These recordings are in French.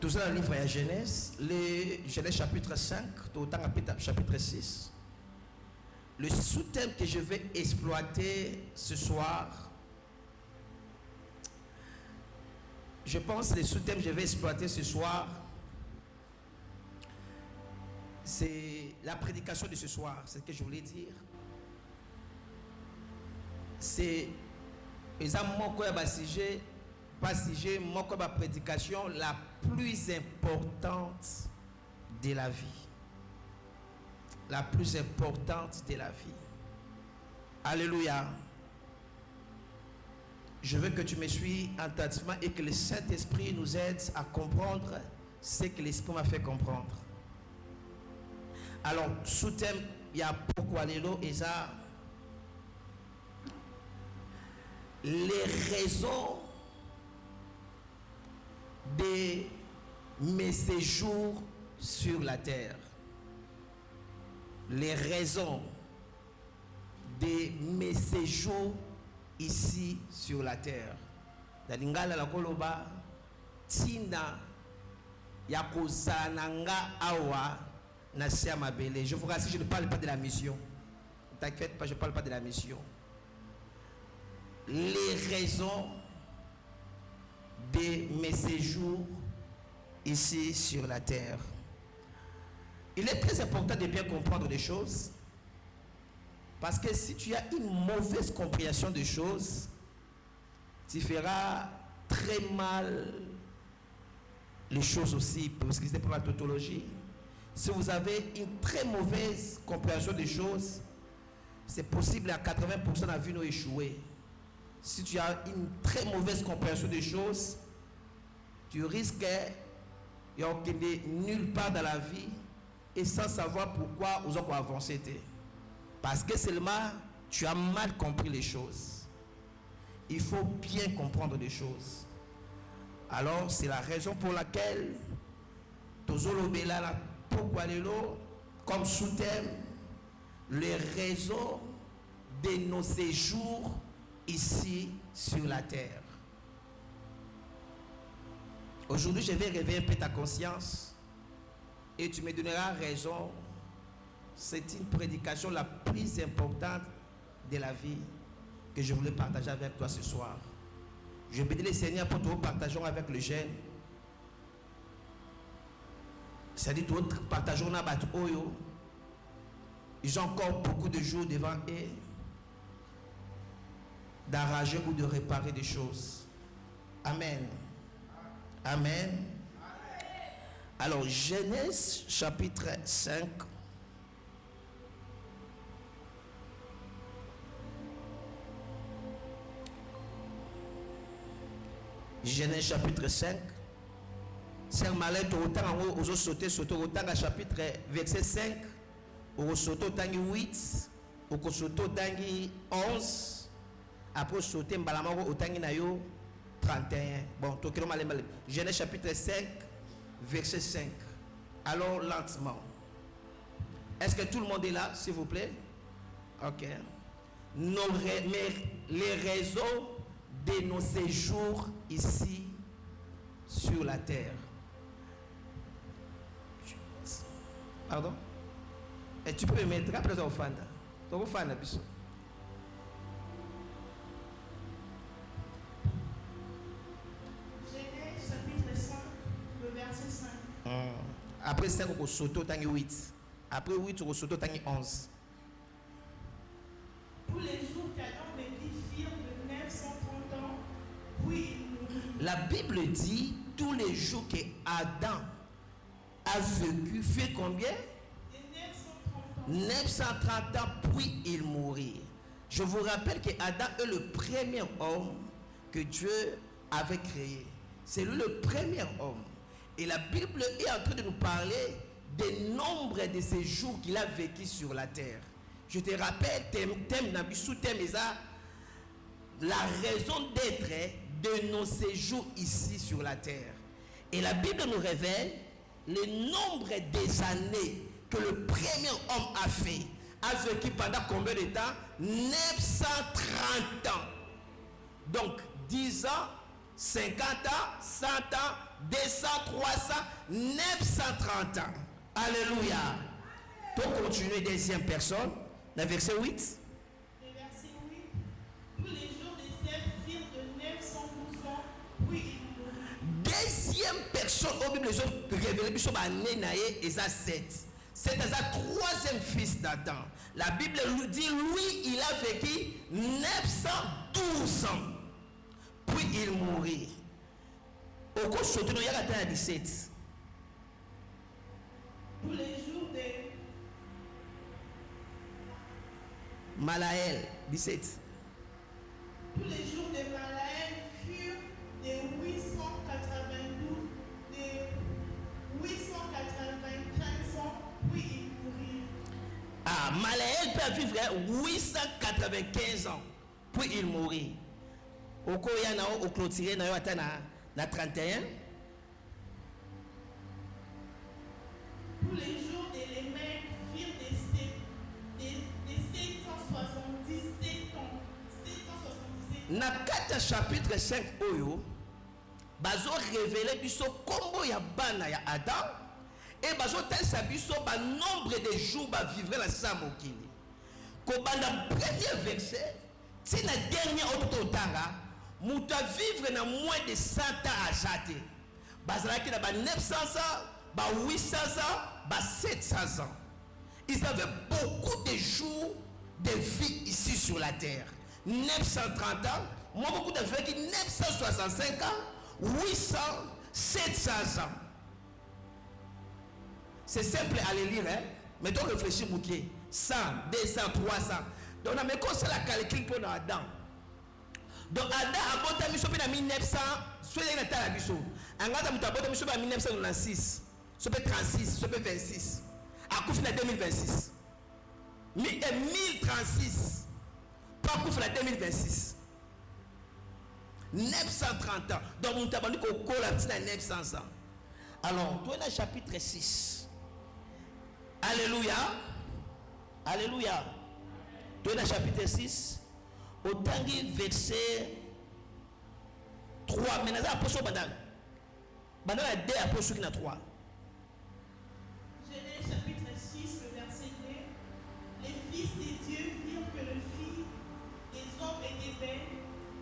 Tout ça dans le livre de Genèse, Genèse chapitre 5, chapitre 6. Le sous-thème que je vais exploiter ce soir, je pense que le sous-thème que je vais exploiter ce soir, c'est la prédication de ce soir, c'est ce que je voulais dire. C'est ma prédication la plus importante de la vie. La plus importante de la vie. Alléluia. Je veux que tu me suives attentivement et que le Saint-Esprit nous aide à comprendre ce que l'Esprit m'a fait comprendre. Alors, sous-thème, il y a pourquoi l'élo et ça. Les raisons de mes séjours sur la terre. Les raisons de mes séjours ici sur la terre. La lingala la koloba tina yakozananga awa na siama bele. Je vous rassure, je ne parle pas de la mission. T'inquiète pas, je ne parle pas de la mission. Les raisons de mes séjours ici sur la terre. Il est très important de bien comprendre les choses, parce que si tu as une mauvaise compréhension des choses, tu feras très mal les choses aussi, parce que c'est pour la tautologie. Si vous avez une très mauvaise compréhension des choses, c'est possible à 80% à vie nous échouer. Si tu as une très mauvaise compréhension des choses, tu risques d'aller nulle part dans la vie et sans savoir pourquoi vous avez avancé. Parce que seulement tu as mal compris les choses. Il faut bien comprendre les choses. Alors c'est la raison pour laquelle comme sous-thème, les raisons de nos séjours ici sur la terre. Aujourd'hui, je vais réveiller un peu ta conscience et tu me donneras raison. C'est une prédication la plus importante de la vie que je voulais partager avec toi ce soir. Je bénis le Seigneur pour que nous partageons avec le jeune. C'est-à-dire que nous partageons avec eux. Ils ont encore beaucoup de jours devant eux d'arranger ou de réparer des choses. Amen. Amen. Alors, Genèse chapitre 5. Genèse chapitre 5. C'est un malin autant en haut, aux sauter, autant à chapitre verset 5, au sauto tangi 8, au sauto tangi 11, après sauter mbalamaro au tangi nayo 31. Bon, tout le monde. Genèse chapitre 5, verset 5. Alors lentement. Est-ce que tout le monde est là, s'il vous plaît? Ok. Les raisons de nos séjours ici sur la terre. Pardon? Et tu peux me mettre après au fan. Au fan, Genèse chapitre 5, le verset 5. Après 5, on saute au tangi 8. Après 8, on saute au tangi 11. Tous les jours qu'Adam vécut firent de 930 ans, puis il mourut. La Bible dit tous les jours que Adam a vécu, fait combien? 930 ans, puis il mourit. Je vous rappelle que Adam est le premier homme que Dieu avait créé. C'est lui le premier homme. Et la Bible est en train de nous parler des nombres de ces jours qu'il a vécu sur la terre. Je te rappelle, la raison d'être de nos séjours ici sur la terre. Et la Bible nous révèle le nombre des années que le premier homme a vécu pendant combien de temps? 930 ans. Donc 10 ans, 50 ans, 100 ans, 200, 300, 930 ans. Alléluia. Pour continuer, deuxième personne, le verset 8. Le verset 8. Tous les jours des Seth firent de 912 ans, puis ils moururent. Deuxième personne au Bible, les autres révélés, ils sont nés et ça 7. C'est un troisième fils d'Adam. La Bible nous dit, lui, il a vécu 912 ans. Puis il mourit. Au cours de il y a 17. Tous les jours des Malaël, 17. Tous les jours de Malaël furent de 892, de 895 ans, puis ils moururent. Ah, Malaël peut vivre 895 ans, puis il mourit. Au cours il y a au clôturé, na 31. Tous les jours de Lémec firent de 777 ans. 777 ans. Na 4 chapitre 5 oyo bazo révélé biso kombo ya bana ya Adam et bazo talisa biso ba nombre de jours ba vivre la samokili. Ko banda premier verset, ti na dernier ototanga, muta vivre na moins de 100 ans à jate. Bazalaki na ba 900 ans, ba 800 ans, ba 700 ans. Ils avaient beaucoup de jours de vie ici sur la terre. 930 ans, moi beaucoup de vécu 965 ans, 800, 700 ans. C'est simple à les lire, hein? Mais donc réfléchis, Moukier. 100, 200, 300. Donc on a mis ça la calcul pour Adam. Donc Adam a boté mis en 1900, soit il est à la biso. En gros, il a boté mis en 1996, soit 36, soit 26. À coup de 2026. 1036. Pas coup de 2026. 930 ans. Donc on t'a dit qu'on colle à 900 ans. Alors, toi dans le chapitre 6. Alléluia. Alléluia. Toi dans le chapitre 6. Au dernier verset 3. Maintenant, apôtre Bandal. Bandal a 2 apôtres qui n'a 3. Genèse chapitre 6, le verset 2. Les fils de Dieu virent que le fils des hommes était belle,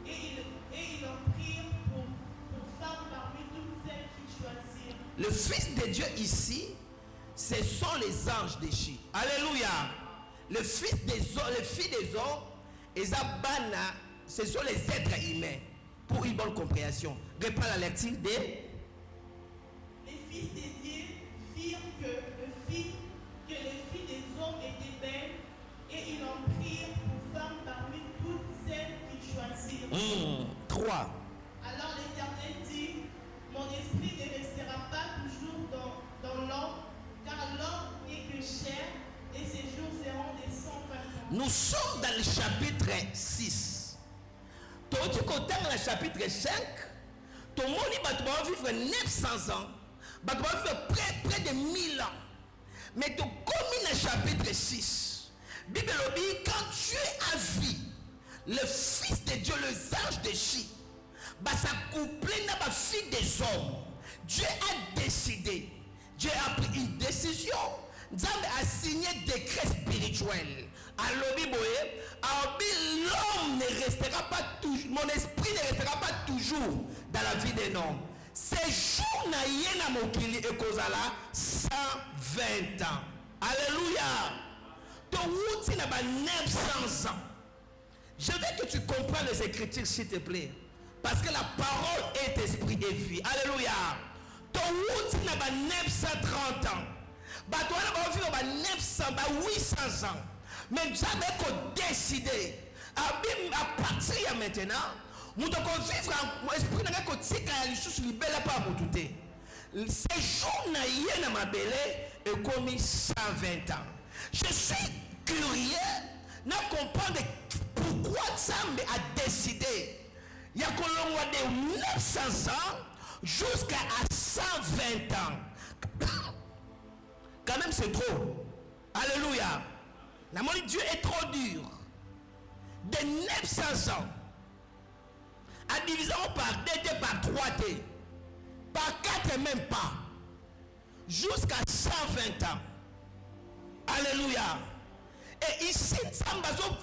et ils en prirent pour femme parmi toutes celles qu'ils choisirent. Le fils de Dieu ici, ce sont les anges déchus. Alléluia. Le fils des hommes, les filles des hommes, et Zabana, ce sont les êtres humains. Pour une bonne compréhension. Reprends la lecture des. Les fils de Dieu virent que les filles des hommes étaient belles, et ils en prirent pour femme parmi toutes celles qu'ils choisirent. 3. Alors l'Éternel dit, mon esprit ne restera pas toujours dans l'homme, car l'homme n'est que chair, et ses jours seront des 120 ans. Nous sommes dans le chapitre 6. Toi, tu comptes dans le chapitre 5. Ton monde va vivre 900 ans. Va vivre près de 1000 ans. Mais tu comme dans le chapitre 6. Bible dit, quand Dieu a vu le Fils de Dieu, les anges de Chi, ça couplé dans la fille des hommes. Dieu a décidé. Dieu a pris une décision. Dieu a signé décret spirituel. Alors, l'homme ne restera pas toujours, mon esprit ne restera pas toujours dans la vie d'un homme. Ces jours n'a rien à mokili et kozala 120 ans. Alléluia. Ton routine n'a pas 900 ans. Je veux que tu comprennes les Écritures, s'il te plaît. Parce que la parole est esprit et vie. Alléluia. Ton routine n'a pas 930 ans. Toi, tu vas vivre 900, 800 ans. Mais jamais qu'on décidé à partir de maintenant, nous devons vivre en esprit n'a qu'on tika ya lisusu libela pa motuté. Ces jours n'a rien à ma belle et comme 120 ans. Je suis curieux de comprendre pourquoi Zambé a décidé il y a qu'on l'envoie de 900 ans jusqu'à 120 ans. Quand même c'est trop. Alléluia. La mort de Dieu est trop dur. De 900 ans à diviser par 2 par 3 T. Par 4 même pas. Jusqu'à 120 ans. Alléluia. Et ici, nous sommes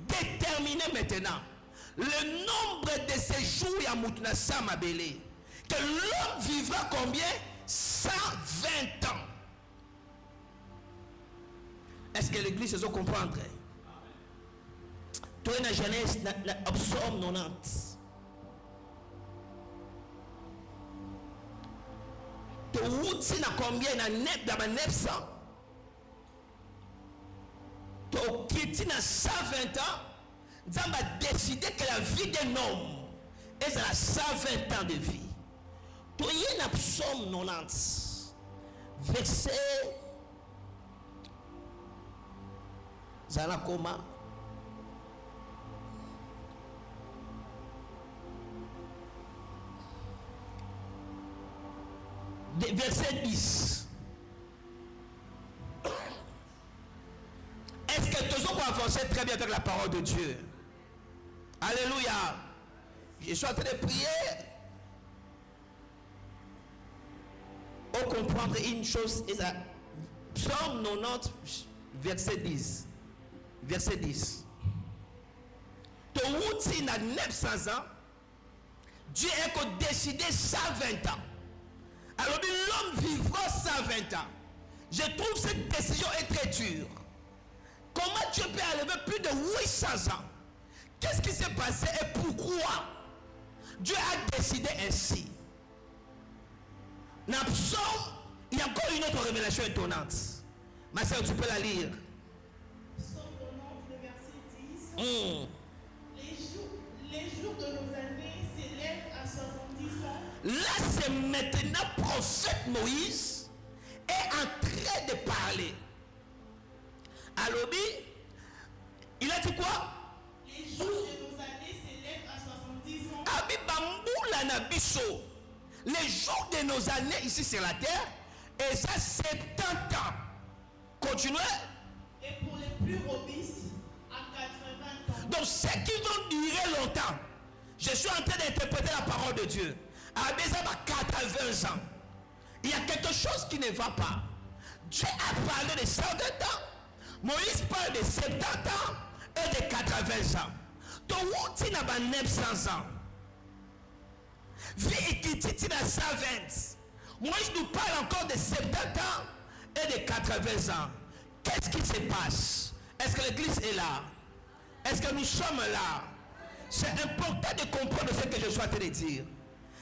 déterminés maintenant. Le nombre de ces jours, il y a Moutna Samabélé. Que l'homme vivra combien? 120 ans. Est-ce que l'église se comprendre? Toi, la jeunesse, absorbe 90. Tu outil na combien? Na 900. Tu quittes na 120 ans. Nous avons décidé que la vie d'un homme est à 120 ans de vie. Tu y a Psaume 90, verset Zalakoma. Verset 10. Est-ce que tous on peut avancer très bien avec la parole de Dieu? Alléluia. Je suis en train de prier. On comprendre une chose. Psaume 90, verset 10. Verset 10. Ton outil n'a 900 ans. Dieu a décidé 120 ans. Alors l'homme vivra 120 ans. Je trouve cette décision est très dure. Comment Dieu peut enlever plus de 800 ans? Qu'est-ce qui s'est passé et pourquoi Dieu a décidé ainsi? Dans Psaume, il y a encore une autre révélation étonnante. Ma soeur, tu peux la lire. Psaume 90, le verset 10. Les jours de nos années s'élèvent à 70 ans. Là, c'est maintenant prophète Moïse est en train de parler. Alors, il a dit quoi? Les jours de nos années s'élèvent à 70 ans. Les jours de nos années ici sur la terre, et ça 70 ans. Continuez. Et pour les plus robustes, à 80 ans. Donc ceux qui vont durer longtemps, je suis en train d'interpréter la parole de Dieu. À 80 ans, il y a quelque chose qui ne va pas. Dieu a parlé de 120 ans. Moïse parle de 70 ans et de 80 ans. Donc, où tu n'as pas 900 ans? Vie qui tu n'as 120. Moïse nous parle encore de 70 ans et de 80 ans. Qu'est-ce qui se passe? Est-ce que l'église est là? Est-ce que nous sommes là? C'est important de comprendre ce que je suis en train de dire.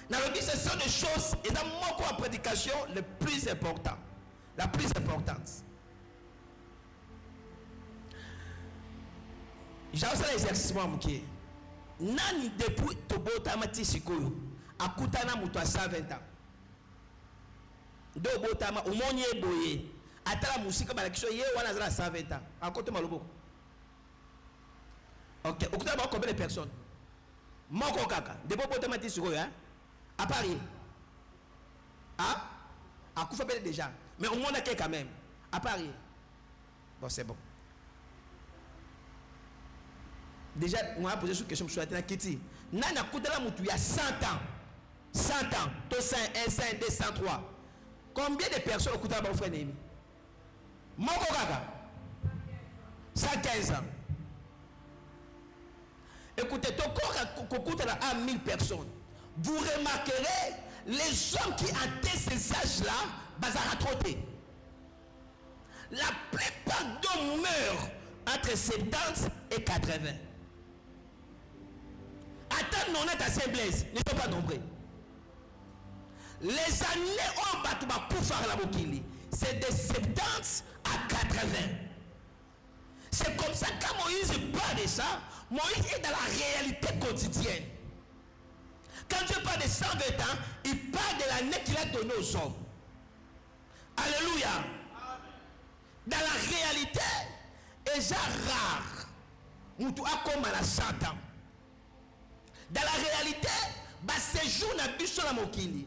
Dans le ce sont des choses, et dans mon prédication, le plus important. La plus importante. J'ai aussi l'exercice moi mouké. Nani depuis Tobota Mati Sikoyo, Akutana Mutua 120 ans. Do Botama, Umonye Boye, Atala Musika Balakisho, Ye Wanazara 120 ans. En côté Malobo. Ok, au côté de combien de personnes? Moko Kaka, de Bota Mati Sikoyo, hein? À Paris. Ah? À Koufa déjà. Mais au monde quand même. À Paris. Bon, c'est bon. Déjà, on a posé cette question, je suis allé à Kitty. Nana Koudala Moutou, il y a 100 ans. 100 ans. To 101, 102, 103. Combien de personnes au Koudala Moutou Némi? Moko Kaka 115 ans. Écoutez, ton corps Koudala a 1000 personnes. Vous remarquerez, les hommes qui atteignent ces âges-là, bazar à trotter. La plupart d'eux meurent entre 70 et 80. Attends, non, est assez blesse, ne sont pas nombreux. Les années où on va couper la bouquille, c'est de 70 à 80. C'est comme ça que Moïse parle de ça. Moïse est dans la réalité quotidienne. Quand Dieu parle de 120 ans, il parle de l'année qu'il a donnée aux hommes. Alléluia. Dans la réalité, c'est rare. Nous avons comme à 100 ans. Dans la réalité, ces jours n'a plus sur la mokili.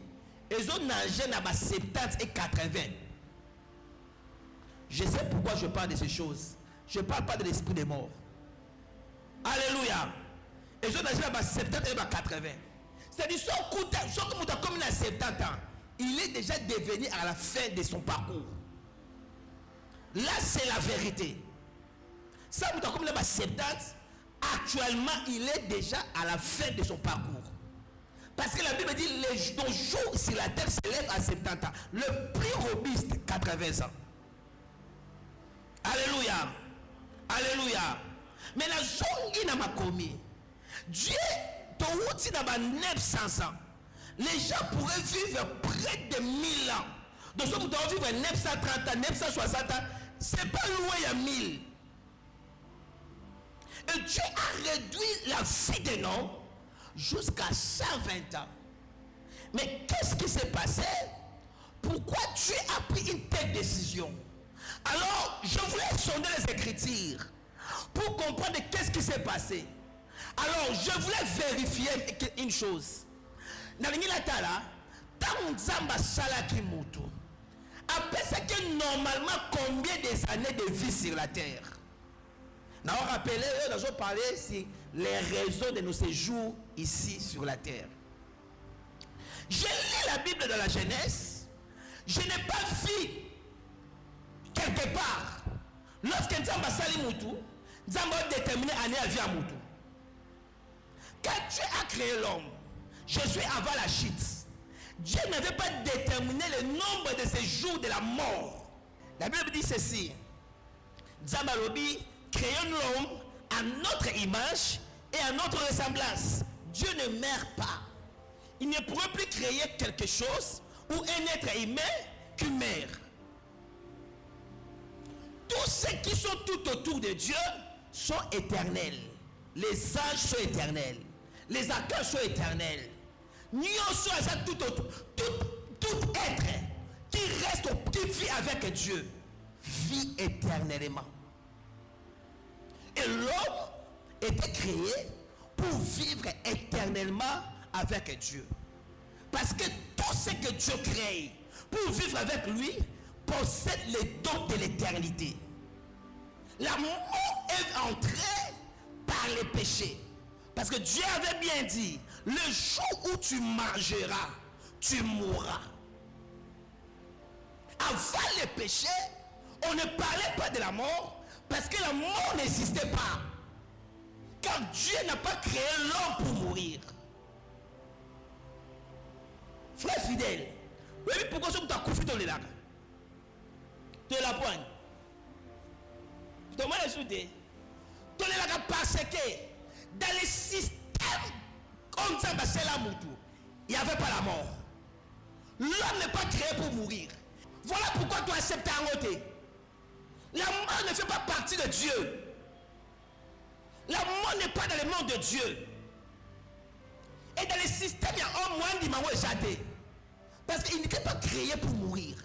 Les autres nagent dans 70 et 80. Je sais pourquoi je parle de ces choses. Je ne parle pas de l'esprit des morts. Alléluia. Les autres nagent dans 70 et 80. C'est-à-dire, si on comme 70 ans, il est déjà devenu à la fin de son parcours. Là, c'est la vérité. Ça, vous comme le 70, actuellement, il est déjà à la fin de son parcours. Parce que la Bible dit que ton jour sur la terre s'élève à 70 ans. Le plus robuste, 80 ans. Alléluia. Alléluia. Mais la zone qui n'a pas commis, Dieu, ton outil n'a pas 900 ans. Les gens pourraient vivre près de 1000 ans. Donc, si vous devez vivre 930 ans, 960 ans, c'est pas loin, il y a 1000. Et Dieu a réduit la vie d'un homme jusqu'à 120 ans. Mais qu'est-ce qui s'est passé? Pourquoi Dieu a pris une telle décision? Alors, je voulais sonder les Écritures pour comprendre qu'est-ce qui s'est passé. Alors, je voulais vérifier une chose. Après ça, que normalement, combien d'années de vie sur la terre? Nous avons rappelé, nous avons parlé sur les raisons de nos séjours ici sur la terre. J'ai lu la Bible de la Genèse. Je n'ai pas vu quelque part, lorsque Nzamba Sali Moutou, Nzamba a déterminé année à vie à Moutou. Quand Dieu a créé l'homme, je suis avant la chute. Dieu n'avait pas déterminé le nombre de ces jours de la mort. La Bible dit ceci. Nzamba Lobi, créons l'homme à notre image et à notre ressemblance. Dieu ne meurt pas. Il ne pourrait plus créer quelque chose ou un être humain qui meurt. Tous ceux qui sont tout autour de Dieu sont éternels. Les anges sont éternels. Les acteurs sont éternels. Nous sommes tout autour. Tout être qui reste, qui vit avec Dieu, vit éternellement. Et l'homme était créé pour vivre éternellement avec Dieu. Parce que tout ce que Dieu crée pour vivre avec lui possède les dons de l'éternité. La mort est entrée par les péchés. Parce que Dieu avait bien dit, le jour où tu mangeras, tu mourras. Avant le péché, on ne parlait pas de la mort parce que la mort n'existait pas. Car Dieu n'a pas créé l'homme pour mourir. Frère fidèle, oui, pourquoi tu as confié ton lac? Tu la poigne. Tu m'as ajouté. Ton lac parce que dans le système comme ça, c'est la moutou. Il n'y avait pas la mort. L'homme n'est pas créé pour mourir. Voilà pourquoi tu acceptes un côté. La mort ne fait pas partie de Dieu. La mort n'est pas dans le monde de Dieu. Et dans le système, il y a un moyen d'imamo échappé. Parce qu'il n'était pas créé pour mourir.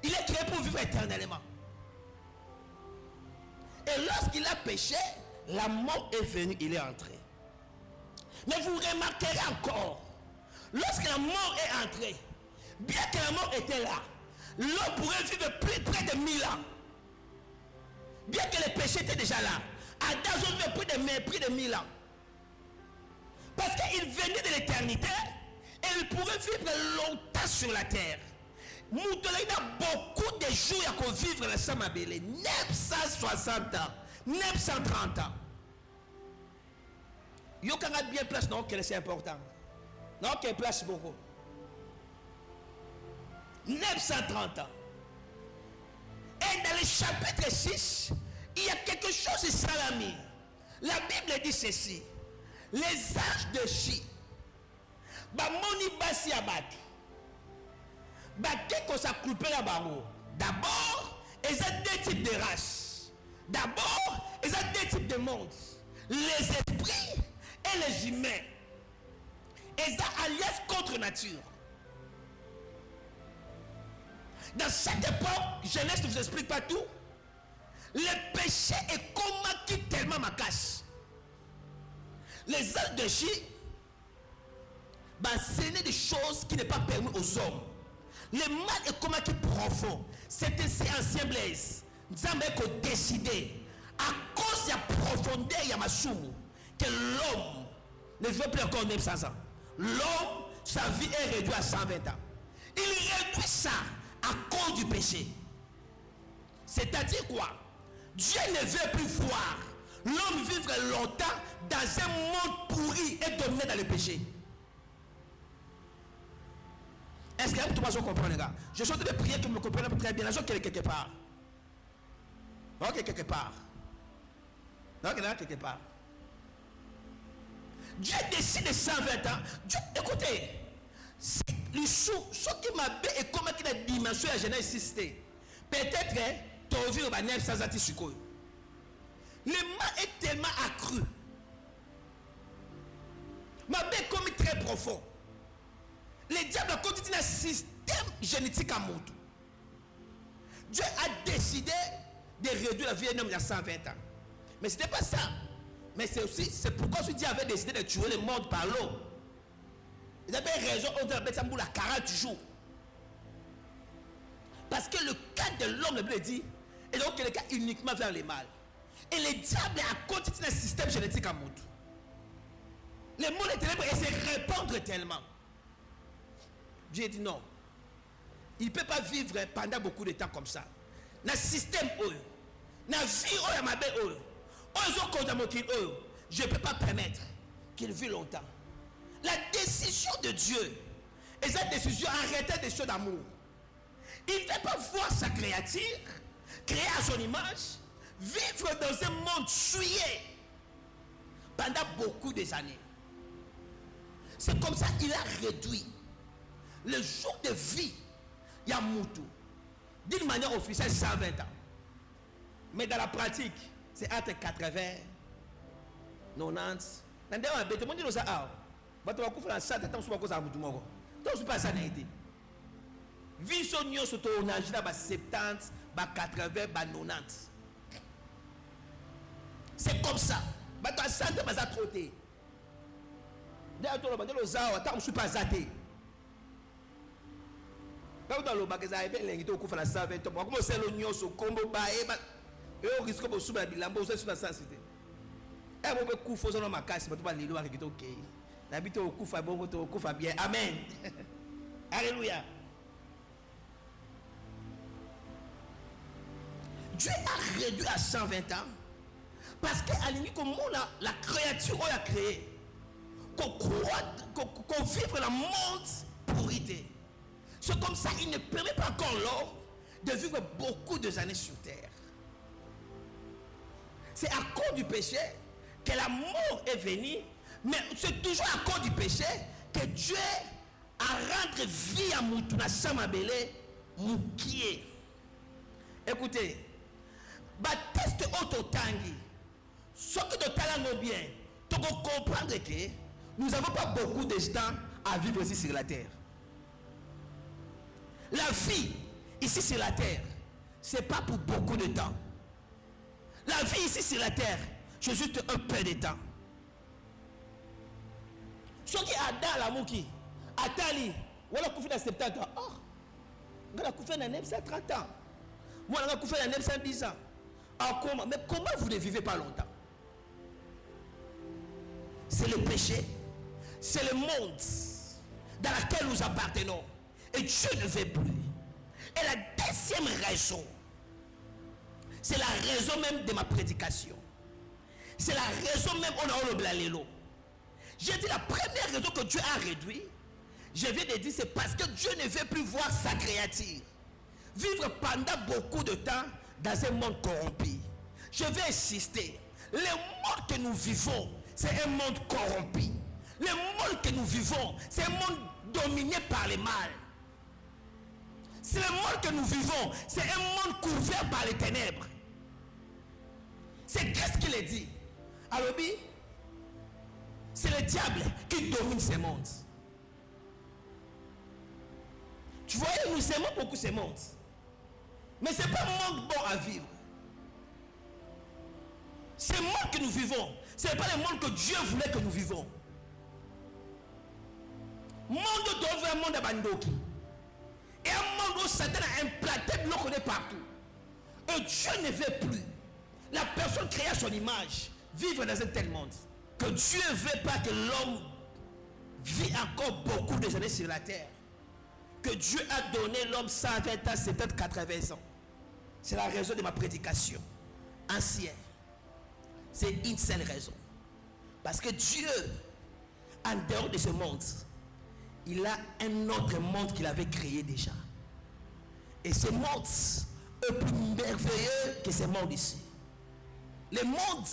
Il est créé pour vivre éternellement. Et lorsqu'il a péché, la mort est venue, il est entré. Mais vous remarquerez encore, lorsque la mort est entrée, bien que la mort était là, l'homme pourrait vivre plus près de 1000 ans. Bien que le péché était déjà là, Adam vivait plus de 1000 ans. Parce qu'il venait de l'éternité et il pourrait vivre longtemps sur la terre. Nous avons beaucoup de jours à vivre le Samabélé. 960 ans, 930 ans. Il y a bien place, non, que c'est important. Non, qu'il place beaucoup. 930 ans. Et dans le chapitre 6, il y a quelque chose de salami. La Bible dit ceci. Les âges de Chi, Bamoni Basi Abatu, Bakeko s'accouper la barreau. D'abord, il y a deux types de races. D'abord, il y a deux types de mondes. Les esprits et les humains. Et ça alliance contre nature. Dans cette époque, Genèse ne vous explique pas tout. Le péché est combattu tellement ma casse. Les âges de Chi, ce n'est des choses qui n'est pas permis aux hommes. Le mal est combattu profond. C'est ainsi ancien Blaise. Nous avons décidé, à cause de la profondeur de ma soumou, que l'homme ne veut plus encore 900 ans. L'homme, sa vie est réduite à 120 ans. Il réduit ça à cause du péché. C'est-à-dire quoi? Dieu ne veut plus voir l'homme vivre longtemps dans un monde pourri et dominé dans le péché. Est-ce que tout le monde comprend, les gars? Je suis en train de prier que vous me compreniez très bien. La chose qu'elle est quelque part. Ok, quelque part. Donc, elle est quelque part. Dieu décide de 120 ans. Dieu, écoutez, ce qui m'a dit et comment il a dimension la jeunesse existait. Peut-être que tu as vu le 900 ans sur quoi. Le mal est tellement accru. Ma bête est comme très profond. Le diable a continué un système génétique à monter. Dieu a décidé de réduire la vie d'un homme il y a 120 ans. Mais ce n'était pas ça. Mais c'est pourquoi Dieu avait décidé de tuer le monde par l'eau. Il avait raison, on a fait 40 jours. Parce que le cas de l'homme, le Bible dit, est donc le cas uniquement vers le mal. Et le diable a continué un système génétique à monter. Le monde est ténébreux et se répandre tellement. Dieu dit non. Il ne peut pas vivre pendant beaucoup de temps comme ça. Dans le système, dans la vie, je ne peux pas permettre qu'il vive longtemps. La décision de Dieu est cette décision arrêtée des choses d'amour. Il ne veut pas voir sa créature, créée à son image, vivre dans un monde souillé pendant beaucoup d'années. C'est comme ça qu'il a réduit le jour de vie, il y a Moutou. D'une manière officielle, 120 ans. Mais dans la pratique, c'est entre 80, 90. Dans le monde, on dit ça. On va faire ça, on va faire ça. Donc, pas ça. Vie sur nous, sur ton âge, 70, 80, 90. C'est comme ça. Tu as ça, tu as trotté. D'ailleurs, tu ne suis pas zaté. Quand dans le magasin, il y a des gens qui font la 120 ans. Comment c'est l'oignon, ce combo, et on risque de se faire la base sur la sensité. Et on peut couper dans ma casse, mais tu vas aller loin avec toi. L'habitude au coup, bon, au coup, bien. Amen. Alléluia. Dieu a réduit à 120 ans parce qu'à l'ennemi, comme la créature a créé, qu'on vive la monde pourrité. C'est comme ça, il ne permet pas encore l'homme de vivre beaucoup d'années sur terre. C'est à cause du péché que la mort est venue, mais c'est toujours à cause du péché que Dieu a rendu vie à Moutouna Samabele Moukié. Écoutez, Baptiste Ototangi, ce que tu as bien, tu dois comprendre que nous n'avons pas beaucoup de temps à vivre ici sur la terre. La vie ici sur la terre, ce n'est pas pour beaucoup de temps. La vie ici sur la terre, c'est juste un peu de temps. Ce qui a dans la mouki, Atali, on a coupé dans 70 ans. Oh, on a coupé dans 930 ans. Moi, on a coupé dans 910 ans. Mais comment vous ne vivez pas longtemps? C'est le péché, c'est le monde dans lequel nous appartenons. Et Dieu ne veut plus. Et la deuxième raison, c'est la raison même de ma prédication. C'est la raison même on a le blalélo. J'ai dit la première raison que Dieu a réduit, je viens de dire, c'est parce que Dieu ne veut plus voir sa créature vivre pendant beaucoup de temps dans un monde corrompu. Je vais insister, le monde que nous vivons, c'est un monde corrompu. Le monde que nous vivons, c'est un monde dominé par le mal. C'est le monde que nous vivons, c'est un monde couvert par les ténèbres. C'est qu'est-ce qu'il a dit? Alors, c'est le diable qui domine ce monde. Tu vois, nous aimons beaucoup ce monde. Mais ce n'est pas un monde bon à vivre. Ce monde que nous vivons, ce n'est pas le monde que Dieu voulait que nous vivons. Monde doit un monde à Bandoki. Et un monde où Satan a implanté l'eau qu'on est partout. Et Dieu ne veut plus la personne créée à son image vivre dans un tel monde. Que Dieu ne veut pas que l'homme vit encore beaucoup de années sur la terre. que Dieu a donné l'homme 120 ans, c'est peut-être 80 ans. C'est la raison de ma prédication. Ancien. C'est une seule raison. Parce que Dieu, en dehors de ce monde, il a un autre monde qu'il avait créé déjà. Et ce monde est plus merveilleux que ce monde ici. Le monde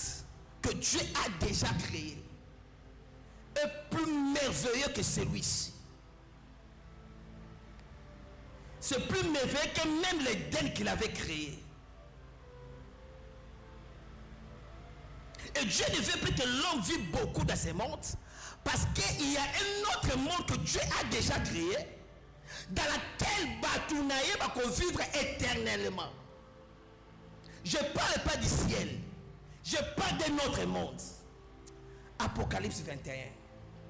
que Dieu a déjà créé est plus merveilleux que celui-ci. C'est plus merveilleux que même l'Éden qu'il avait créé. Et Dieu ne veut plus que l'homme vive beaucoup dans ce monde, parce qu'il y a un autre monde que Dieu a déjà créé, dans laquelle Batounaïe va vivre éternellement. Je ne parle pas du ciel, je parle d'un autre monde. Apocalypse 21.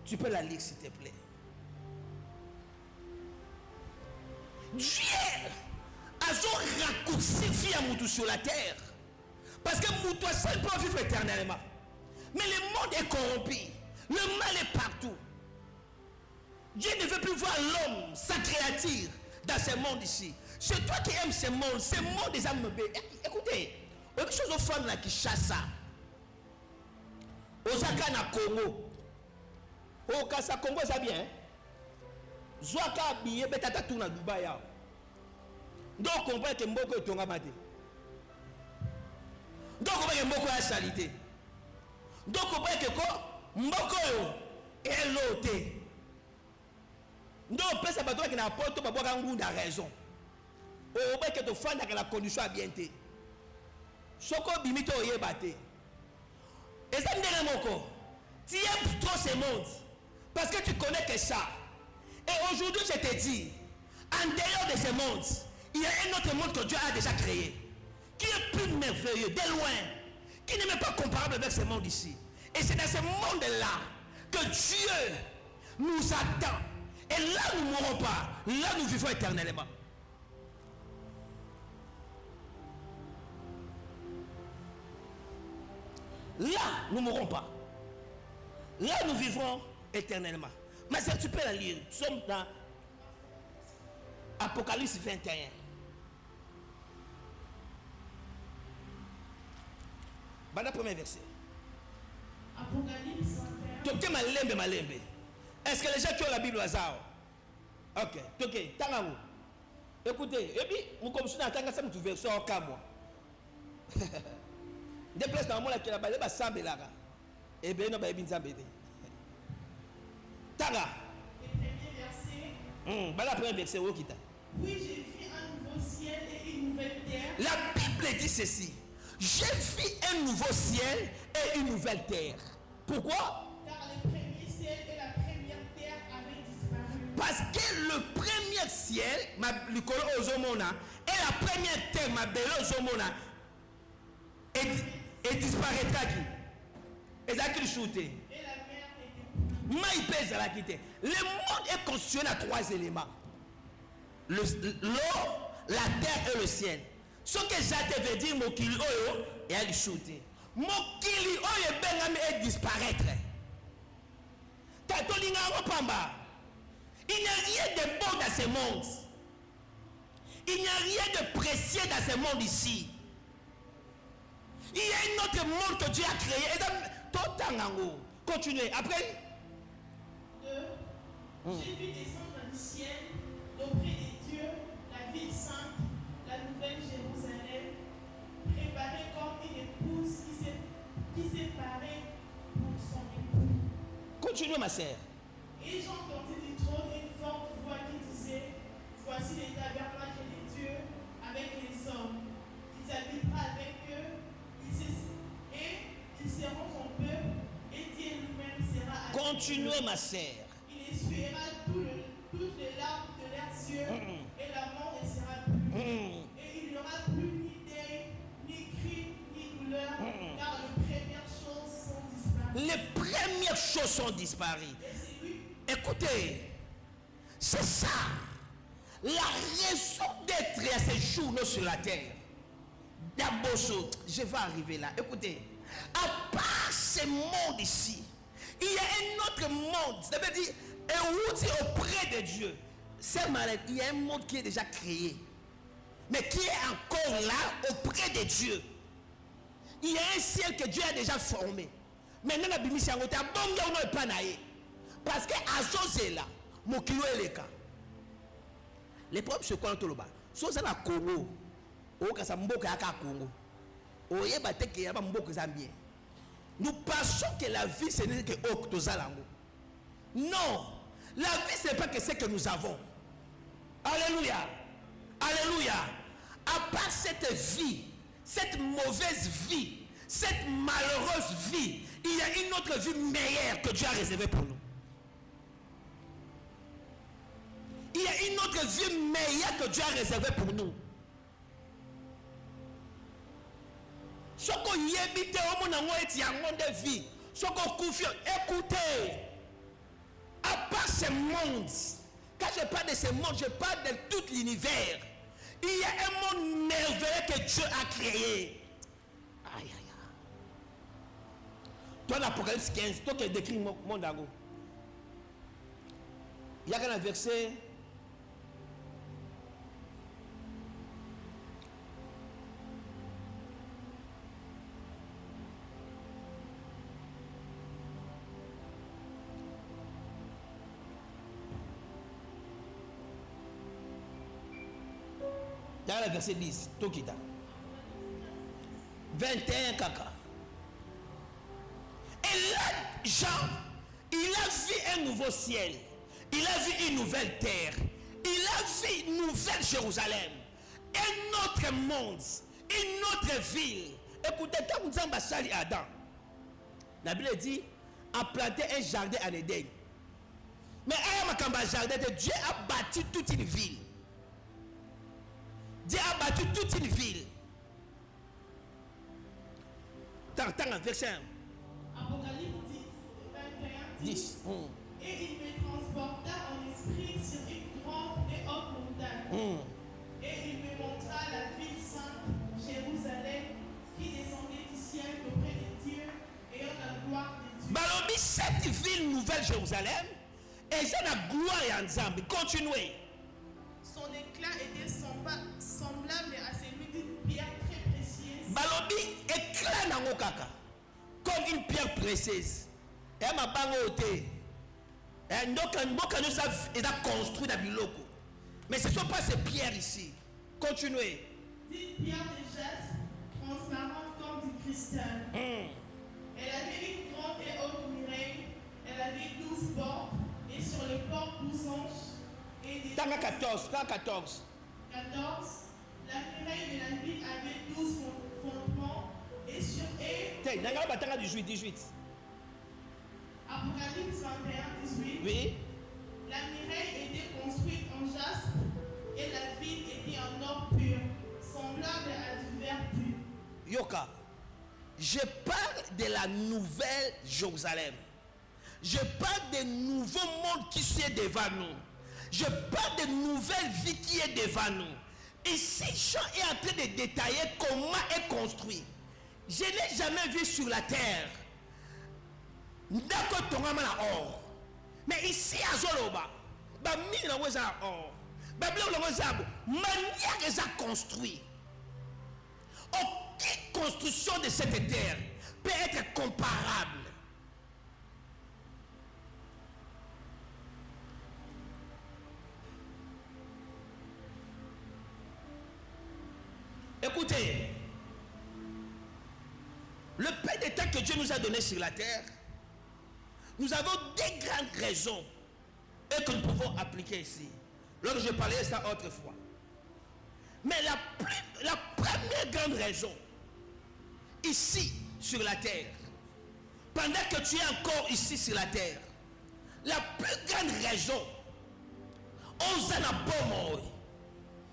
Tu peux la lire s'il te plaît. Dieu a raccourci vie à Moutou sur la terre. Parce que Moutou seul peut vivre éternellement. Mais le monde est corrompu. Le mal est partout. Dieu ne veut plus voir l'homme, sa créature, dans ce monde ici. C'est toi qui aimes ce monde des âmes. Écoutez, quelque chose aux femmes là qui chassent ça. Aux Akana Congo. Au Kassa Congo, ça bien. Zouaka habillé, betata tout na Dubaï. Donc on comprend que Mboko est tonga maté. Donc on comprend que Mboko a salité. Donc on comprend que quoi Mboko est loté. Donc on peut s'abattre que na porte ba boka ngunda raison. On comprend que to fanda que la condition a bien été. Soko bimito yebate. Et ça me dit Mboko. Tu aimes trop ce monde parce que tu connais que ça. Et aujourd'hui, je te dis, en dehors de ce monde, il y a un autre monde que Dieu a déjà créé, qui est plus merveilleux, de loin, qui n'est même pas comparable avec ce monde ici. Et c'est dans ce monde-là que Dieu nous attend. Et là, nous ne mourrons pas. Là, nous vivons éternellement. Là, nous ne mourrons pas. Là, nous vivrons éternellement. Mais si tu peux la lire, nous sommes dans Apocalypse 21. Voilà le premier verset. Apocalypse 21. Malembe. Est-ce que les gens qui ont la Bible au hasard? Ok. Ok. Tangamo. Écoutez, et puis, nous commençons à entendre ça, nous trouvons ça au cas moi. Des places dans le monde qui a la Sambe là. Et bien, nous avons bien Sambe. Tanga. Le premier verset. Voilà le premier verset. Oui, j'ai vu un nouveau ciel et une nouvelle terre. La Bible dit ceci. J'ai vu un nouveau ciel et une nouvelle terre. Pourquoi? Car le premier ciel et la première terre avaient disparu. Parce que le premier ciel, et la première terre, et disparaîtra qui? Et ça qui shooté. Et la mer était plus. Le monde est constitué à 3 éléments. L'eau, la terre et le ciel. Ce que j'ai veut dire, Mokili Oyo, et à shooter. Mokili Oyo Bengami est disparaître. Il n'y a rien de bon dans ce monde. Il n'y a rien de précieux dans ce monde ici. Il y a un autre monde que Dieu a créé. Et donc, continuez. Après. 2. J'ai vu descendre du ciel, d'auprès des dieux, la ville sainte, la nouvelle Jérusalem, préparée comme une épouse qui s'est parée pour son époux. Continuez, ma sœur. Et j'entendis du trône une forte voix qui disait: voici les tabernacles des dieux avec les hommes. Il habitera avec eux, et ils seront son peuple, et Dieu lui-même sera avec eux. Continuez, ma sœur. Il essuiera toutes les larmes de leurs yeux, et la mort ne sera plus. Et il n'y aura plus ni deuil, ni cri, ni douleur, car les premières choses sont disparues. Les premières choses sont disparues. Écoutez, c'est ça la raison d'être à ces jours sur la terre. D'abord, je vais arriver là. Écoutez, à part ce monde ici, il y a un autre monde. Ça veut dire, auprès de Dieu. c'est malade. Il y a un monde qui est déjà créé, mais qui est encore là auprès de Dieu. Il y a un ciel que Dieu a déjà formé. Maintenant, la Bible, c'est un côté parce que Azos est là. Mokilo est le cas. Les problèmes, c'est quoi le bas? Si vous avez un Congo, vous avez un Congo. Vous avez un Congo. Nous pensons que la vie, ce n'est que Octozalango. Non. La vie, ce n'est pas que ce que nous avons. Alléluia. Alléluia. À part cette vie, cette mauvaise vie, cette malheureuse vie, il y a une autre vie meilleure que Dieu a réservée pour nous. Il y a une autre vie meilleure que Dieu a réservée pour nous. Ce qu'on y habite au monde de vie, ce qu'on confie, écoutez, à part ce monde, quand je parle de ce monde, je parle de tout l'univers. Il y a un monde merveilleux que Dieu a créé. Aïe, aïe, aïe. Toi, l'Apocalypse 15, toi qui décris mon monde, il y a un verset. Dans le verset 10, Tokita. 21 caca. Et là, Jean, il a vu un nouveau ciel. Il a vu une nouvelle terre. Il a vu une nouvelle Jérusalem. Un autre monde. Une autre ville. Écoutez, quand vous avez Sali Adam, la Bible dit, a planté un jardin en Éden. Mais un jardin de Dieu a bâti toute une ville. Dieu a battu toute une ville. Tant verset 1. Apocalypse 10, 21 10. Et il me transporta en esprit sur une grande et haute montagne. Et il me montra la ville sainte, Jérusalem, qui descendait du ciel auprès de Dieu, ayant la gloire de Dieu. Balobi, cette ville nouvelle Jérusalem, et j'ai la gloire et ensemble. Continuez. Son éclat était semblable à celui d'une pierre très précieuse. Balobi éclat dans mon caca, comme une pierre précieuse. Et ma bangote. Et donc nous a construit dans Biloko. Mais ce ne sont pas ces pierres ici. Continuez. D'une pierre de jaspe, transparente comme du cristal. Elle avait une grande et haute muraille. Elle avait 12 portes. Et sur les portes 12 anges. Et des 14. 14. La muraille de la ville avait 12 fondements et sur eux. 18. Apocalypse 21, 18. Oui. La muraille était construite en jaspe et la ville était en or pur, semblable à du verre pur. Yoka, je parle de la nouvelle Jérusalem. Je parle des nouveaux mondes qui sont devant nous. Je parle de nouvelles vies qui est devant nous. Ici, Jean est en train de détailler comment est construit. Je n'ai jamais vu sur la terre. D'accord, ton homme a or. Mais ici, à Zoloba, il y a or. Manière qu'ils ont construit. Aucune construction de cette terre peut être comparable. Écoutez, le peu de temps que Dieu nous a donné sur la terre, nous avons des grandes raisons et que nous pouvons appliquer ici. Lorsque je parlais de ça autrefois. Mais la première grande raison, ici sur la terre, pendant que tu es encore ici sur la terre, la plus grande raison,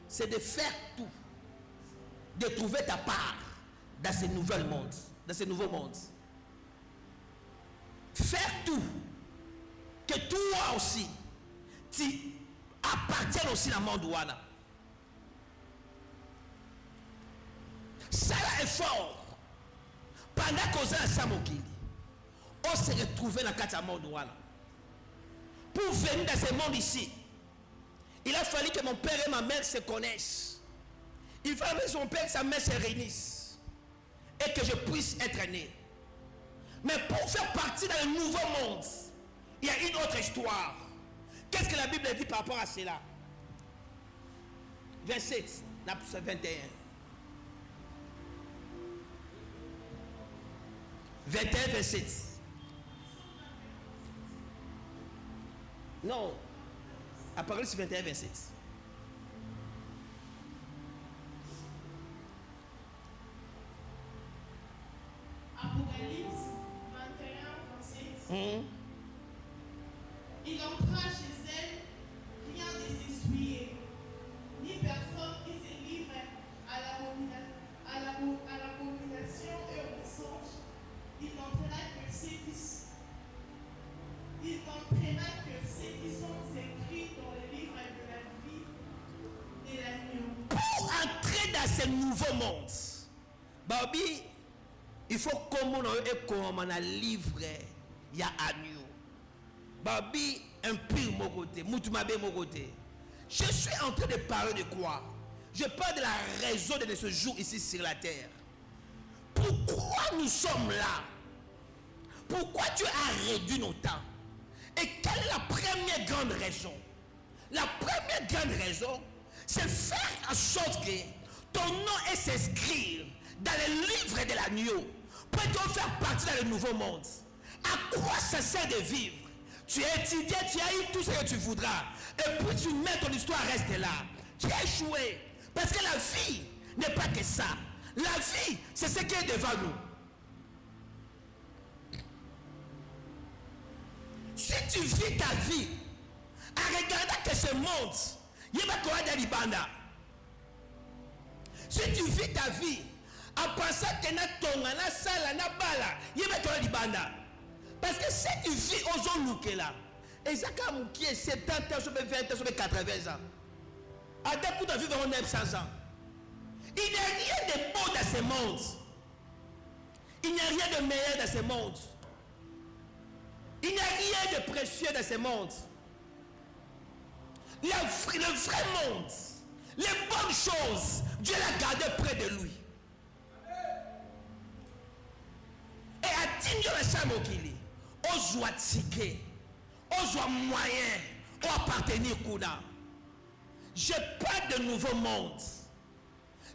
c'est de faire tout, de trouver ta part dans ce nouvel monde, dans ce nouveau monde. Faire tout, que toi aussi, tu appartiennes aussi à monde ouana. Ça est fort. Pendant qu'on a un Samokili, on s'est retrouvé dans le monde ouana. Pour venir dans ce monde ici, Il a fallu que mon père et ma mère se connaissent. Il fallait que son père et sa mère se réunissent. Et que je puisse être né. Mais pour faire partie d'un nouveau monde, il y a une autre histoire. Qu'est-ce que la Bible dit par rapport à cela? 27, 21. 21, 27. Non. Apocalypse 21, 27. Apocalypse 21, 27. Il entra chez elle, rien ne s'essuyait, ni personne qui se livre à l'abomination et au mensonge. Il n'entraîna que ceux qui sont écrits dans le livre de la vie de l'agneau. Pour entrer dans ce nouveau monde, Babi, il faut comme on a livre, il y a agneau. Babi, un pire mon côté, Moutumabe mon côté. Je suis en train de parler de quoi? Je parle de la raison de ce jour ici sur la terre. Pourquoi nous sommes là? Pourquoi Dieu a réduit nos temps? Et quelle est la première grande raison? La première grande raison, c'est faire en sorte que ton nom est s'inscrire dans le livre de l'agneau pour te faire partie dans le nouveau monde. À quoi ça sert de vivre? Tu as étudié, tu as eu tout ce que tu voudras. Et puis tu mets ton histoire, reste là. Tu as échoué. Parce que la vie n'est pas que ça. La vie, c'est ce qui est devant nous. Si tu vis ta vie en regardant que ce monde, il va courir dans l'Ibanda. Si tu vis ta vie en pensant que na tonga, na sala, na bala, il va courir dans l'Ibanda. Parce que si tu vis aux zones là, et ça comme qui est 70 ans, 20 ans, 80 ans, à des coups de vivre en 900 ans. Il n'y a rien de beau dans ce monde. Il n'y a rien de meilleur dans ce monde. Il n'y a rien de précieux dans ce monde. Le vrai monde, les bonnes choses, Dieu l'a gardé près de lui. Et à Tindio le Samo Kili, on joue ticket, on joue moyen, on appartenir Kouda. Je parle de nouveau monde.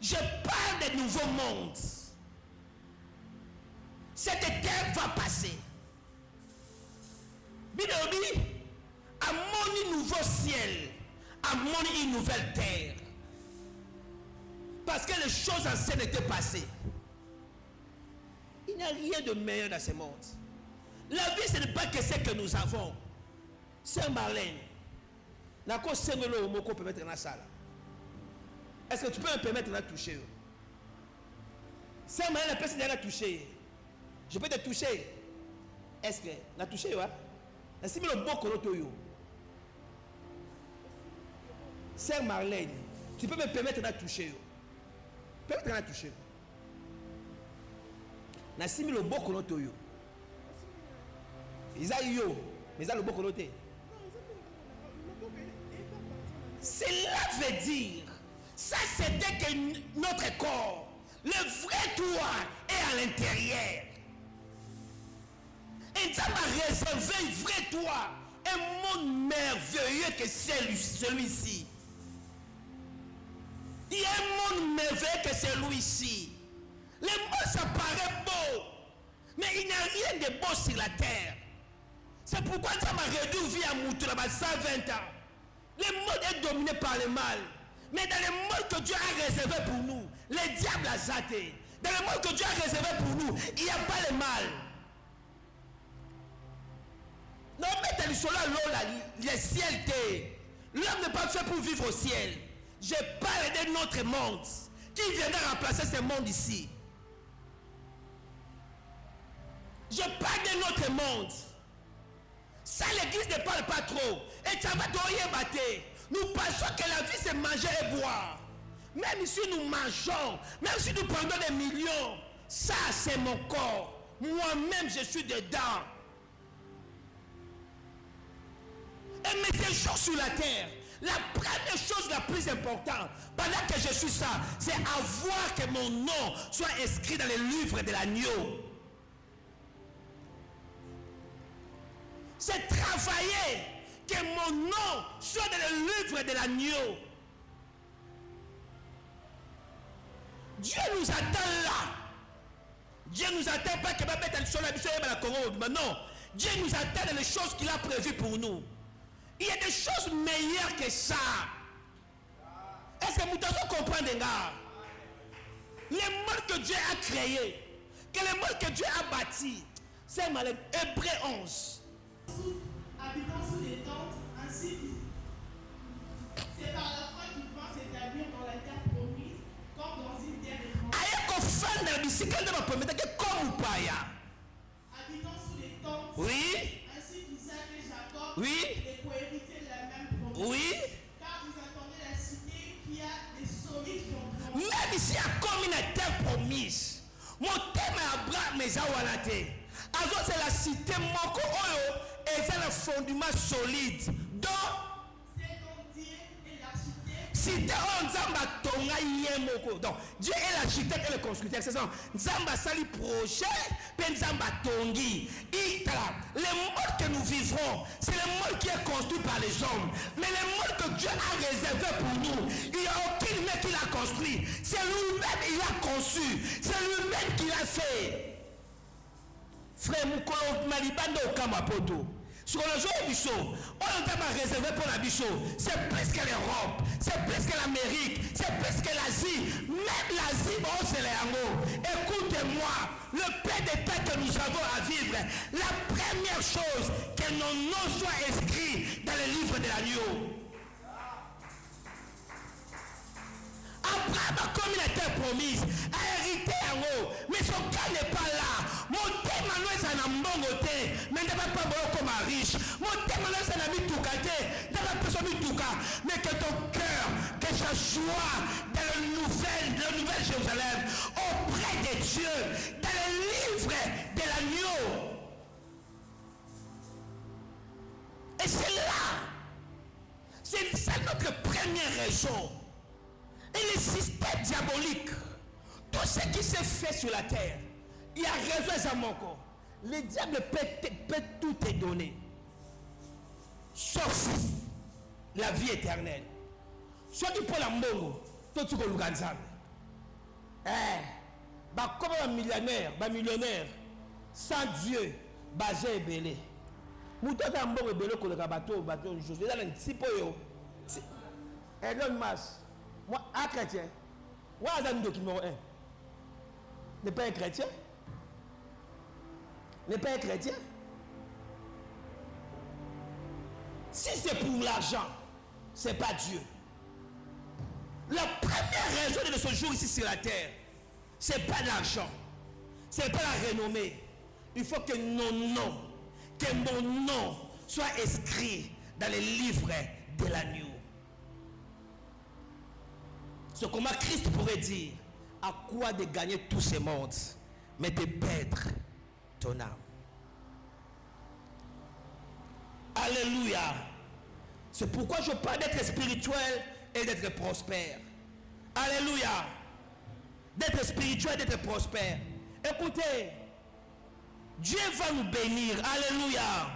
Je parle de nouveau monde. Cette terre va passer. Bidobi, à mon nouveau ciel, à mon une nouvelle terre. Parce que les choses anciennes étaient passées. Il n'y a rien de meilleur dans ce monde. La vie, ce n'est pas que ce que nous avons. Sœur Marlène, est-ce que tu peux me permettre de toucher? Sœur Marlène, la personne de toucher. Je peux te toucher. Est-ce que la toucher, ouais? Sœur Marlène, tu peux me permettre de toucher? Permettre de toucher. Nassimi le boko no toyo. Isa yo, mais ça le boko no te. Cela veut dire, ça c'était que notre corps, le vrai toi est à l'intérieur. Et ça m'a réservé un vrai toi, un monde merveilleux que celui-ci. Il y a un monde merveilleux que celui-ci. Le monde, ça paraît beau, mais il n'y a rien de beau sur la terre. C'est pourquoi ça m'a réduit vie à Moutou là-bas 120 ans. Le monde est dominé par le mal. Mais dans le monde que Dieu a réservé pour nous, le diable a zaté. Dans le monde que Dieu a réservé pour nous, il n'y a pas le mal. Non, mais dans le soleil, le ciel, l'homme n'est pas fait pour vivre au ciel. Je parle de notre monde qui viendra remplacer ce monde ici. Je parle de notre monde. Ça, l'église ne parle pas trop. Et ça va te. Nous pensons que la vie, c'est manger et boire. Même si nous mangeons, même si nous prenons des millions, ça, c'est mon corps. Moi-même, je suis dedans. Et mes jours sur la terre, La première chose la plus importante, pendant que je suis ça, c'est avoir que mon nom soit inscrit dans le livre de l'agneau. C'est travailler que mon nom soit dans le livre de l'agneau. Dieu nous attend là. Dieu nous attend pas que va mettre sur la mission de la Congo. Mais non, Dieu nous attend dans les choses qu'il a prévues pour nous. Il y a des choses meilleures que ça. Est-ce que nous devons comprendre, gars? Les mondes que Dieu a créés, que les mondes que Dieu a bâtis, c'est malin. Hébreux 11. Habitant sous les tentes, ainsi c'est par la foi qu'il va s'établir dans la terre promise, comme dans une terre étrangère. Habitant sous les tentes, Oui. ainsi qu'Isaac et Jacob, Oui. les co-héritiers de la même promesse. Oui. Car vous attendez la cité qui a des solides fondements. Même ici, il y a comme une terre promise. Mon thème est Abraham, mais Zawanate. Alors, c'est la cité Moko Oyo et c'est le fondement solide. Donc, C'est donc Dieu et l'architecte. cité Nzamba Tonga Yemoko. Donc, Dieu est l'architecte et le constructeur. C'est ça. Nzamba Sali projet, puis Nzamba Tongi. Le monde que nous vivrons, c'est le monde qui est construit par les hommes. Mais le monde que Dieu a réservé pour nous, il n'y a aucun mec qui l'a construit. C'est lui-même qui l'a conçu. C'est lui-même qui l'a fait. Frère Moukolo Malibando Kamapoto. Sur le jour du show, on a réservé pour la bichot. C'est plus que l'Europe, c'est plus que l'Amérique, c'est plus que l'Asie. Même l'Asie, bon, c'est les hameaux. Écoutez-moi, le peu de temps que nous avons à vivre, la première chose, que nos noms soient inscrits dans le livre de l'agneau. Abraham a comme il était promise, a hérité en haut, mais son cœur n'est pas là. Mon thème c'est un ambongote, mais ne va pas voir comme un riche. Mon thème c'est un ami toukate, ne va pas personne touka, mais que ton cœur, que ça soit dans la nouvelle Jérusalem, auprès de Dieu, dans le livre de l'agneau. Et c'est là, c'est notre première raison. Et le système diabolique, tout ce qui s'est fait sur la terre, il y a raison ça mon corps. Le diable peut tout te donner, sauf la vie éternelle. Soit tu prends la mbongo, toi tu peux l'ouganzam. Comme un millionnaire, sans Dieu, basé et belé. Mouton un mbongo et belé que le bateau, une chose. Il y a un petit peu. Elon Musk. Moi, un chrétien, moi, j'ai un document 1. N'est pas un chrétien. N'est pas un chrétien. Si c'est pour l'argent, ce n'est pas Dieu. La première raison de ce jour ici sur la terre, ce n'est pas l'argent. Ce n'est pas la renommée. Il faut que mon nom soit inscrit dans les livres de l'agneau. C'est comment Christ pourrait dire, à quoi de gagner tous ces mondes, mais de perdre ton âme. Alléluia. C'est pourquoi je parle d'être spirituel et d'être prospère. Alléluia. D'être spirituel et d'être prospère. Écoutez, Dieu va nous bénir. Alléluia.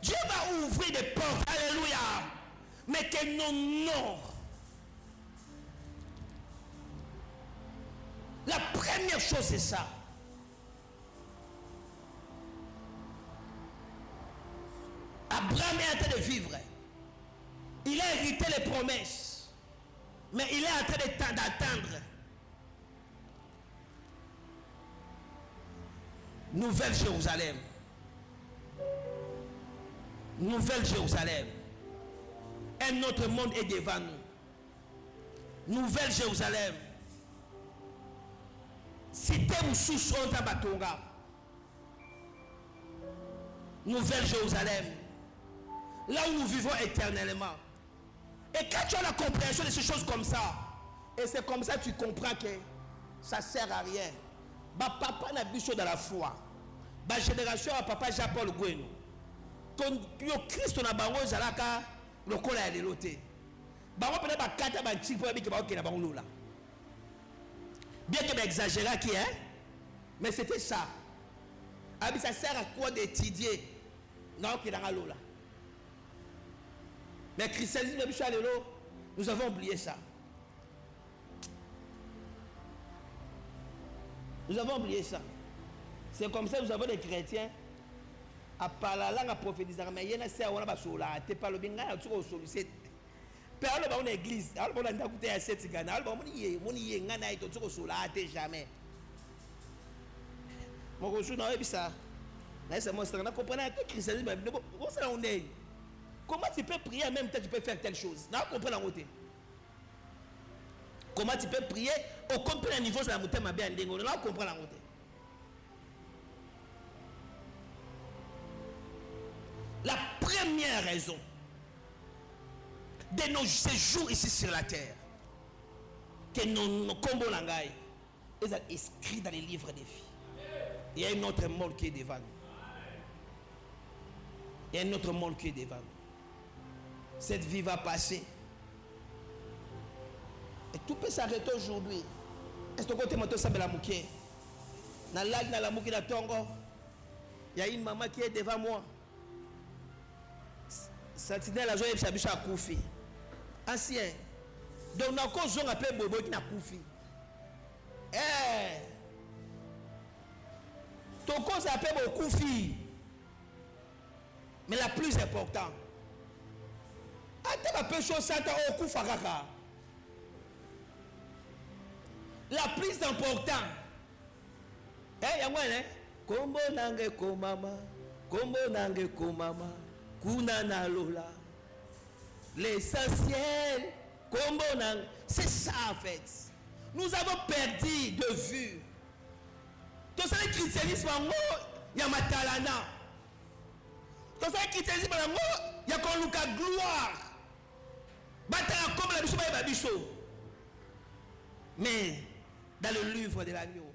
Dieu va ouvrir des portes. Alléluia. Mais que nos noms, la première chose, c'est ça. Abraham est en train de vivre. Il a hérité les promesses. Mais il est en train d'attendre. Nouvelle Jérusalem. Nouvelle Jérusalem. Un autre monde est devant nous. Nouvelle Jérusalem. Cité Moussous Onta Batonga. Nouvelle Jérusalem. Là où nous vivons éternellement. Et quand tu as la compréhension de ces choses comme ça, et c'est comme ça que tu comprends que ça ne sert à rien. Bah papa n'a plus dans la foi. Bah génération à papa Jean-Paul Goueno. Quand Christ n'a pas zalaka le col à l'éloté. Bango peut pas kata ba chic pour que ba okena bango lola. Bien que exagéré qui hein, mais c'était ça. Abi ça sert à quoi d'étudier? Non, qui dans lola. Mais christianisme nous avons oublié ça. Nous avons oublié ça. C'est comme ça que nous avons des chrétiens à parler la langue à prophétiser, mais il y a des gens qui sont là, tu parles bien, tu as solution. Parle dans l'église, parle dans l'église à cette gana, parle dans l'église, ngana ito tu as là, tu jamais. Mon conjoint n'a pas ça. Là c'est moi ça, on comprend que christianisme, comment tu peux prier en même temps tu peux faire telle chose? Non, comprend la montée. Comment tu peux prier au complet niveau de la montée ma bien dingo, là on comprend la montée. La première raison de nos séjours ici sur la terre, que nos combos langaï, est inscrit dans les livres des vies. Il y a un autre monde qui est devant nous. Il y a un autre monde qui est devant nous. Cette vie va passer. Et tout peut s'arrêter aujourd'hui. Est-ce que tu as ça la mouké? Dans la mouké de Tongo, il y a une maman qui est devant moi. Sentinelle a joué à Koufi. Ancien. Donc, nous avons appelé Bobo qui n'a Koufi. Ton cause appelle Koufi. Mais la plus importante. Attends, la chose Santa au Koufakaka. La plus importante. Kombo nange komama. Kombo nange komama. Kunana Lola. L'essentiel, c'est ça en fait. Nous avons perdu de vue. Tout ça, le christianisme, il y a Matalana. Tout ça, le christianisme, il y a qu'on Luka gloire. Batala comme la bichou. Mais dans le livre de l'agneau,